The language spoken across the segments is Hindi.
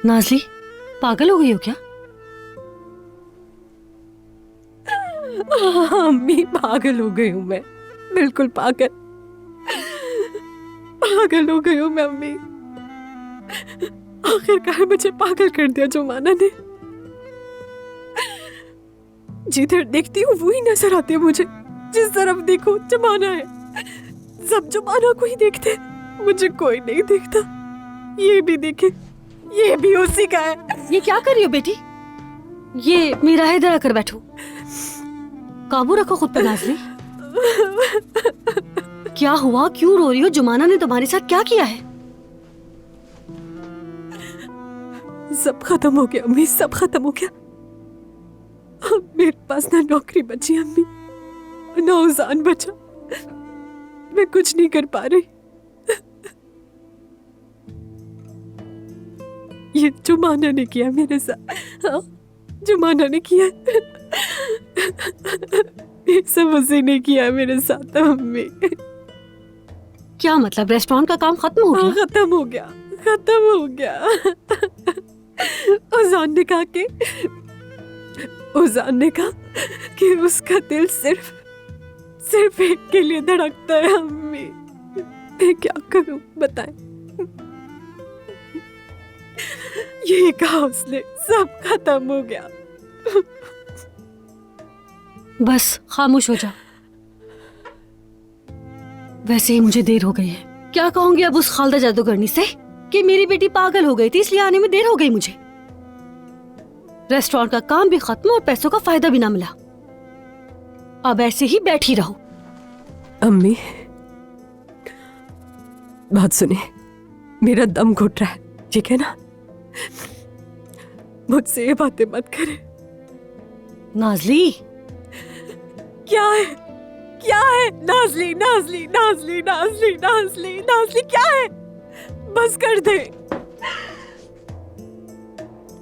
नाज़ली, पागल हो गई हो क्या? अम्मी, पागल हो गई हूँ मैं, बिल्कुल पागल पागल हो गई हूँ मैं अम्मी। आखिरकार मुझे पागल कर दिया जुमाना ने। जिधर देखती हूँ वही नजर आती है मुझे। जिस तरफ देखो जुमाना है, सब जुमाना को ही देखते, मुझे कोई नहीं देखता। ये भी देखे, ये भी उसी का है। ये क्या कर रही हो बेटी? ये मेरा है, इधर आकर बैठो। काबू रखो खुद पर नाज़ली। क्या हुआ, क्यों रो रही हो? जुमाना ने तुम्हारे साथ क्या किया है? सब खत्म हो गया अम्मी, सब खत्म हो गया। अब मेरे पास ना नौकरी बची अम्मी, ना उजान बचा। मैं कुछ नहीं कर पा रही। ये जुमाना ने किया मेरे साथ। हाँ, जुमाना ने किया। ये सब उसी ने किया मेरे साथ अम्मी। क्या मतलब, रेस्टोरेंट का काम खत्म हो हाँ, गया? खत्म हो गया, खत्म हो गया। उजान ने कहा कि उजान ने कहा कि उसका दिल सिर्फ एक के लिए धड़कता है अम्मी। मैं क्या करूं बताएं? ये कहा उसने, सब खत्म हो गया। बस खामोश हो जा। वैसे ही मुझे देर हो गई है। क्या कहूंगी अब उस खालदा जादूगरनी से कि मेरी बेटी पागल हो गई थी, इसलिए आने में देर हो गई मुझे। रेस्टोरेंट का काम भी खत्म और पैसों का फायदा भी ना मिला। अब ऐसे ही बैठी रहो। अम्मी, बात सुनिए, मेरा दम घुट रहा है, ठीक है ना? मुझसे ये बातें मत करे। नाज़ली, क्या है, क्या है? नाज़ली, नाज़ली, नाज़ली, नाज़ली, नाज़ली, नाज़ली, क्या है? बस कर दे।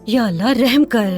या अल्लाह रहम कर।